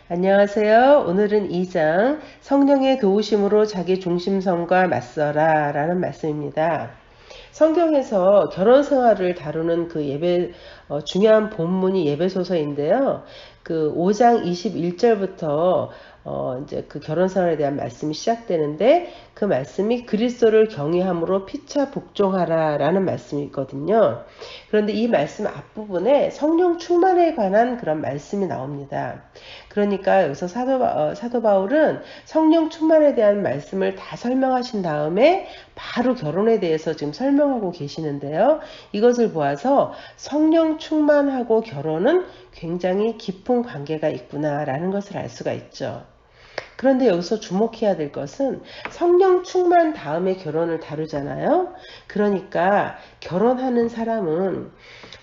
안녕하세요. 오늘은 2장 성령의 도우심으로 자기 중심성과 맞서라 라는 말씀입니다. 성경에서 결혼 생활을 다루는 그 중요한 본문이 예배소서인데요. 그 5장 21절부터 이제 그 결혼 생활에 대한 말씀이 시작되는데, 그 말씀이 그리스도를 경외함으로 피차 복종하라라는 말씀이거든요. 그런데 이 말씀 앞부분에 성령 충만에 관한 그런 말씀이 나옵니다. 그러니까 여기서 사도 바울은 성령 충만에 대한 말씀을 다 설명하신 다음에 바로 결혼에 대해서 지금 설명하고 계시는데요. 이것을 보아서 성령 충만하고 결혼은 굉장히 깊은 관계가 있구나라는 것을 알 수가 있죠. 그런데 여기서 주목해야 될 것은 성령 충만 다음에 결혼을 다루잖아요. 그러니까 결혼하는 사람은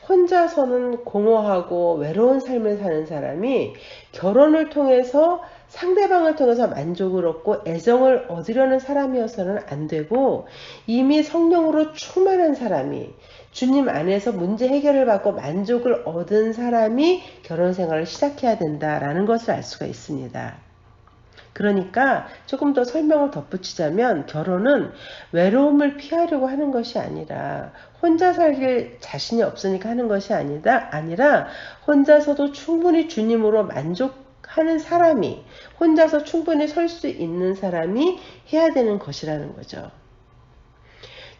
혼자서는 공허하고 외로운 삶을 사는 사람이 결혼을 통해서 상대방을 통해서 만족을 얻고 애정을 얻으려는 사람이어서는 안 되고, 이미 성령으로 충만한 사람이 주님 안에서 문제 해결을 받고 만족을 얻은 사람이 결혼 생활을 시작해야 된다라는 것을 알 수가 있습니다. 그러니까 조금 더 설명을 덧붙이자면, 결혼은 외로움을 피하려고 하는 것이 아니라, 혼자 살길 자신이 없으니까 하는 것이 아니라 혼자서도 충분히 주님으로 만족하는 사람이, 혼자서 충분히 설 수 있는 사람이 해야 되는 것이라는 거죠.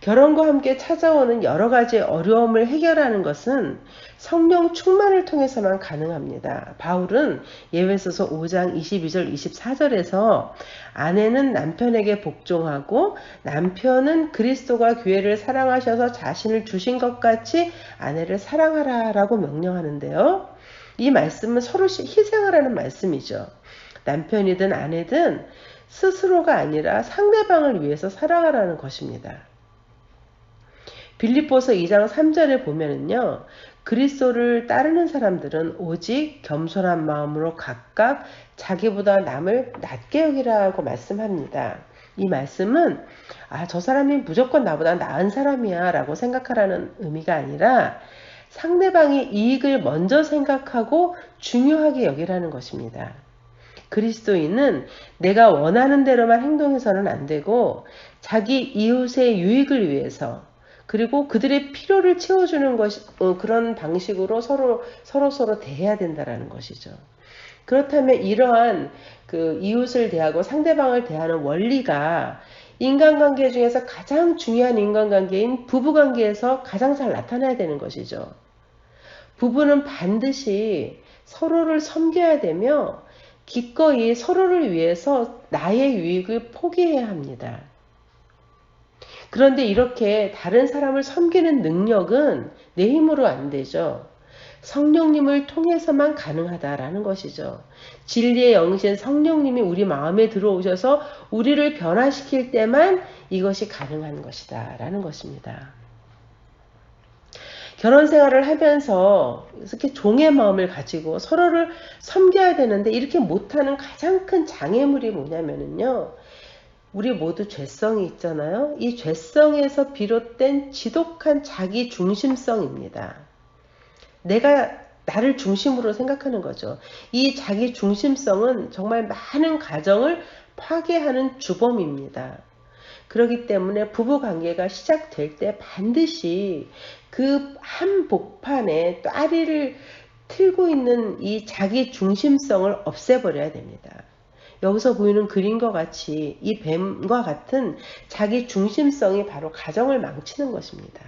결혼과 함께 찾아오는 여러 가지 어려움을 해결하는 것은 성령 충만을 통해서만 가능합니다. 바울은 예배소서 5장 22절 24절에서 아내는 남편에게 복종하고 남편은 그리스도가 교회를 사랑하셔서 자신을 주신 것 같이 아내를 사랑하라 라고 명령하는데요. 이 말씀은 서로 희생하라는 말씀이죠. 남편이든 아내든 스스로가 아니라 상대방을 위해서 사랑하라는 것입니다. 빌립보서 2장 3절에 보면은요, 그리스도를 따르는 사람들은 오직 겸손한 마음으로 각각 자기보다 남을 낮게 여기라고 말씀합니다. 이 말씀은 저 사람이 무조건 나보다 나은 사람이야 라고 생각하라는 의미가 아니라, 상대방의 이익을 먼저 생각하고 중요하게 여기라는 것입니다. 그리스도인은 내가 원하는 대로만 행동해서는 안 되고, 자기 이웃의 유익을 위해서, 그리고 그들의 필요를 채워주는 그런 방식으로 서로 대해야 된다는 것이죠. 그렇다면 이러한 그 이웃을 대하고 상대방을 대하는 원리가 인간관계 중에서 가장 중요한 인간관계인 부부관계에서 가장 잘 나타나야 되는 것이죠. 부부는 반드시 서로를 섬겨야 되며 기꺼이 서로를 위해서 나의 유익을 포기해야 합니다. 그런데 이렇게 다른 사람을 섬기는 능력은 내 힘으로 안 되죠. 성령님을 통해서만 가능하다라는 것이죠. 진리의 영이신 성령님이 우리 마음에 들어오셔서 우리를 변화시킬 때만 이것이 가능한 것이다 라는 것입니다. 결혼 생활을 하면서 이렇게 종의 마음을 가지고 서로를 섬겨야 되는데, 이렇게 못하는 가장 큰 장애물이 뭐냐면요, 우리 모두 죄성이 있잖아요. 이 죄성에서 비롯된 지독한 자기 중심성입니다. 내가 나를 중심으로 생각하는 거죠. 이 자기 중심성은 정말 많은 가정을 파괴하는 주범입니다. 그렇기 때문에 부부관계가 시작될 때 반드시 그 한복판에 따리를 틀고 있는 이 자기 중심성을 없애버려야 됩니다. 여기서 보이는 그림과 같이 이 뱀과 같은 자기 중심성이 바로 가정을 망치는 것입니다.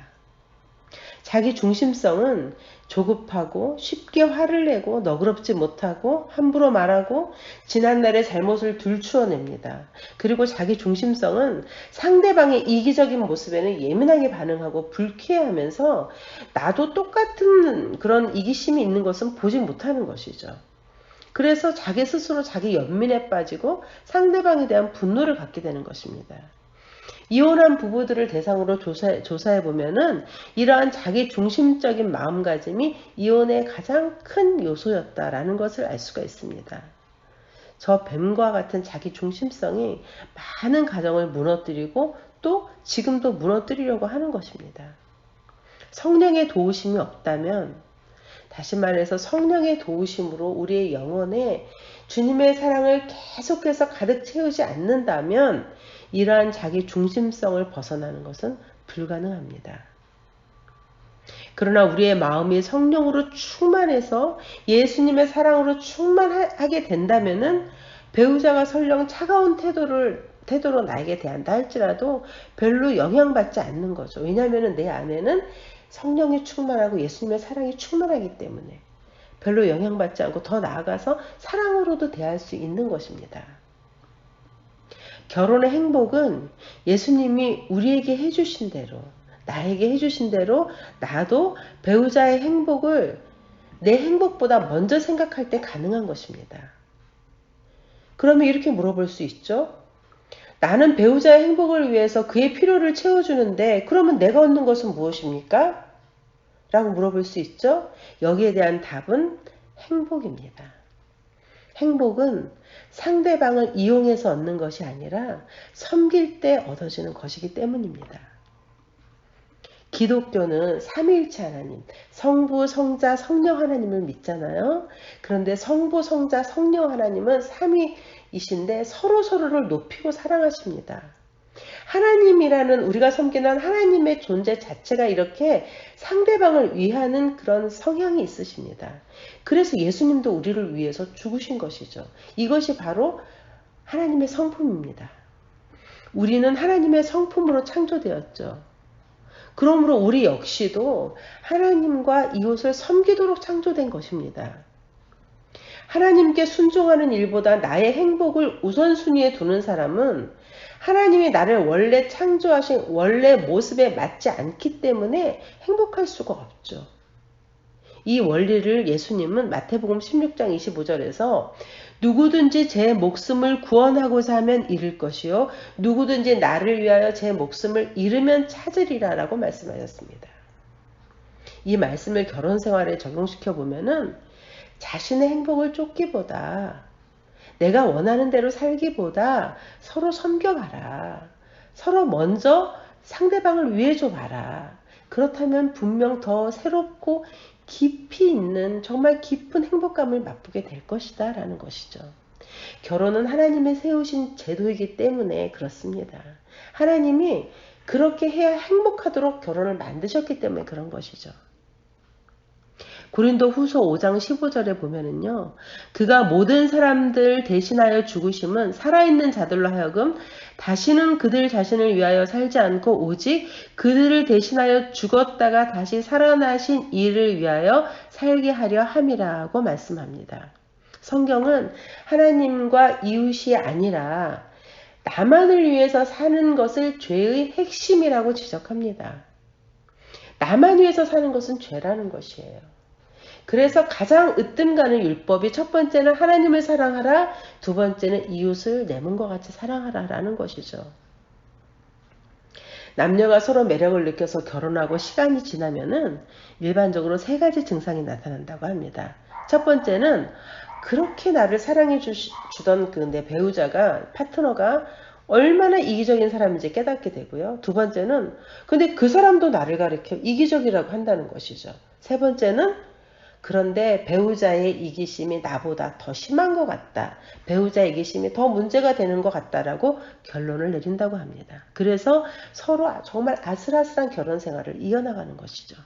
자기 중심성은 조급하고 쉽게 화를 내고 너그럽지 못하고 함부로 말하고 지난날의 잘못을 들추어냅니다. 그리고 자기 중심성은 상대방의 이기적인 모습에는 예민하게 반응하고 불쾌해하면서 나도 똑같은 그런 이기심이 있는 것은 보지 못하는 것이죠. 그래서 자기 스스로 자기 연민에 빠지고 상대방에 대한 분노를 갖게 되는 것입니다. 이혼한 부부들을 대상으로 조사해 보면은 이러한 자기 중심적인 마음가짐이 이혼의 가장 큰 요소였다라는 것을 알 수가 있습니다. 저 뱀과 같은 자기 중심성이 많은 가정을 무너뜨리고 또 지금도 무너뜨리려고 하는 것입니다. 성령의 도우심이 없다면, 다시 말해서 성령의 도우심으로 우리의 영혼에 주님의 사랑을 계속해서 가득 채우지 않는다면 이러한 자기 중심성을 벗어나는 것은 불가능합니다. 그러나 우리의 마음이 성령으로 충만해서 예수님의 사랑으로 충만하게 된다면은 배우자가 설령 차가운 태도로 나에게 대한다 할지라도 별로 영향받지 않는 거죠. 왜냐하면 내 안에는 성령이 충만하고 예수님의 사랑이 충만하기 때문에 별로 영향받지 않고 더 나아가서 사랑으로도 대할 수 있는 것입니다. 결혼의 행복은 예수님이 우리에게 해주신 대로, 나에게 해주신 대로 나도 배우자의 행복을 내 행복보다 먼저 생각할 때 가능한 것입니다. 그러면 이렇게 물어볼 수 있죠. 나는 배우자의 행복을 위해서 그의 필요를 채워주는데 그러면 내가 얻는 것은 무엇입니까? 라고 물어볼 수 있죠. 여기에 대한 답은 행복입니다. 행복은 상대방을 이용해서 얻는 것이 아니라 섬길 때 얻어지는 것이기 때문입니다. 기독교는 삼위일체 하나님, 성부, 성자, 성령 하나님을 믿잖아요. 그런데 성부, 성자, 성령 하나님은 삼위이신데 서로를 높이고 사랑하십니다. 하나님이라는 우리가 섬기는 하나님의 존재 자체가 이렇게 상대방을 위하는 그런 성향이 있으십니다. 그래서 예수님도 우리를 위해서 죽으신 것이죠. 이것이 바로 하나님의 성품입니다. 우리는 하나님의 성품으로 창조되었죠. 그러므로 우리 역시도 하나님과 이웃을 섬기도록 창조된 것입니다. 하나님께 순종하는 일보다 나의 행복을 우선순위에 두는 사람은 하나님이 나를 원래 창조하신 원래 모습에 맞지 않기 때문에 행복할 수가 없죠. 이 원리를 예수님은 마태복음 16장 25절에서 누구든지 제 목숨을 구원하고자 하면 잃을 것이요 누구든지 나를 위하여 제 목숨을 잃으면 찾으리라 라고 말씀하셨습니다. 이 말씀을 결혼 생활에 적용시켜 보면은 자신의 행복을 쫓기보다 내가 원하는 대로 살기보다 서로 섬겨봐라. 서로 먼저 상대방을 위해줘 봐라. 그렇다면 분명 더 새롭고 깊이 있는 정말 깊은 행복감을 맛보게 될 것이다 라는 것이죠. 결혼은 하나님의 세우신 제도이기 때문에 그렇습니다. 하나님이 그렇게 해야 행복하도록 결혼을 만드셨기 때문에 그런 것이죠. 고린도 후서 5장 15절에 보면은요. 그가 모든 사람들 대신하여 죽으심은 살아있는 자들로 하여금 다시는 그들 자신을 위하여 살지 않고 오직 그들을 대신하여 죽었다가 다시 살아나신 이를 위하여 살게 하려 함이라고 말씀합니다. 성경은 하나님과 이웃이 아니라 나만을 위해서 사는 것을 죄의 핵심이라고 지적합니다. 나만 위해서 사는 것은 죄라는 것이에요. 그래서 가장 으뜸가는 율법이 첫 번째는 하나님을 사랑하라, 두 번째는 이웃을 내 몸과 같이 사랑하라 라는 것이죠. 남녀가 서로 매력을 느껴서 결혼하고 시간이 지나면은 일반적으로 세 가지 증상이 나타난다고 합니다. 첫 번째는 그렇게 나를 사랑해 주던 그 내 배우자가, 파트너가 얼마나 이기적인 사람인지 깨닫게 되고요. 두 번째는 근데 그 사람도 나를 가리켜 이기적이라고 한다는 것이죠. 세 번째는 그런데 배우자의 이기심이 나보다 더 심한 것 같다. 배우자의 이기심이 더 문제가 되는 것 같다라고 결론을 내린다고 합니다. 그래서 서로 정말 아슬아슬한 결혼 생활을 이어나가는 것이죠.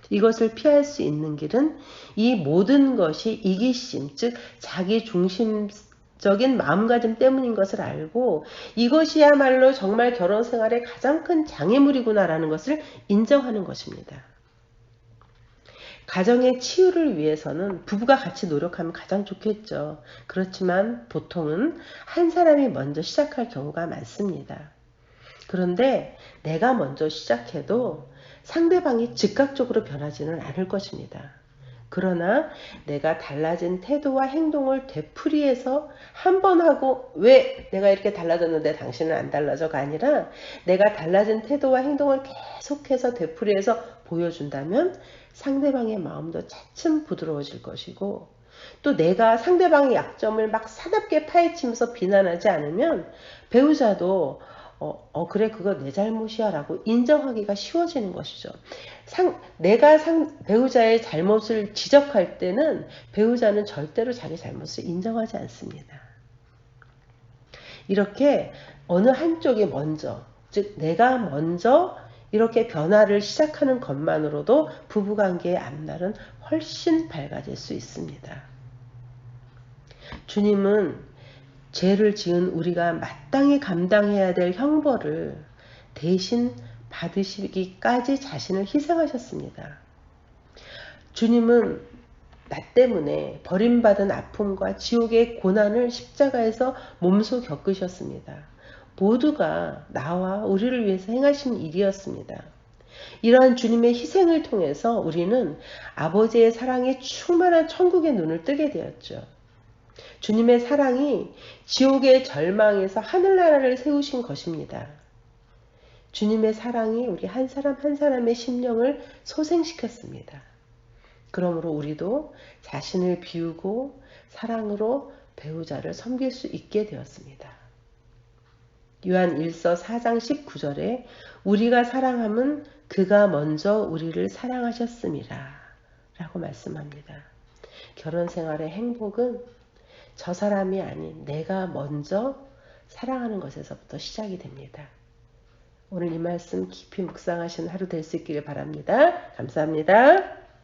이것을 피할 수 있는 길은 이 모든 것이 이기심, 즉 자기 중심적인 마음가짐 때문인 것을 알고 이것이야말로 정말 결혼 생활의 가장 큰 장애물이구나라는 것을 인정하는 것입니다. 가정의 치유를 위해서는 부부가 같이 노력하면 가장 좋겠죠. 그렇지만 보통은 한 사람이 먼저 시작할 경우가 많습니다. 그런데 내가 먼저 시작해도 상대방이 즉각적으로 변하지는 않을 것입니다. 그러나 내가 달라진 태도와 행동을 되풀이해서 한 번 하고 왜 내가 이렇게 달라졌는데 당신은 안 달라져가 아니라 내가 달라진 태도와 행동을 계속해서 되풀이해서 보여준다면 상대방의 마음도 차츰 부드러워질 것이고 또 내가 상대방의 약점을 막 사납게 파헤치면서 비난하지 않으면 배우자도 그래 그거 내 잘못이야 라고 인정하기가 쉬워지는 것이죠. 내가 배우자의 잘못을 지적할 때는 배우자는 절대로 자기 잘못을 인정하지 않습니다. 이렇게 어느 한쪽이 먼저, 즉 내가 먼저 이렇게 변화를 시작하는 것만으로도 부부관계의 앞날은 훨씬 밝아질 수 있습니다. 주님은 죄를 지은 우리가 마땅히 감당해야 될 형벌을 대신 받으시기까지 자신을 희생하셨습니다. 주님은 나 때문에 버림받은 아픔과 지옥의 고난을 십자가에서 몸소 겪으셨습니다. 모두가 나와 우리를 위해서 행하신 일이었습니다. 이러한 주님의 희생을 통해서 우리는 아버지의 사랑에 충만한 천국의 눈을 뜨게 되었죠. 주님의 사랑이 지옥의 절망에서 하늘나라를 세우신 것입니다. 주님의 사랑이 우리 한 사람 한 사람의 심령을 소생시켰습니다. 그러므로 우리도 자신을 비우고 사랑으로 배우자를 섬길 수 있게 되었습니다. 요한 1서 4장 19절에 우리가 사랑함은 그가 먼저 우리를 사랑하셨음이라 라고 말씀합니다. 결혼 생활의 행복은 저 사람이 아닌 내가 먼저 사랑하는 것에서부터 시작이 됩니다. 오늘 이 말씀 깊이 묵상하신 하루 될 수 있기를 바랍니다. 감사합니다.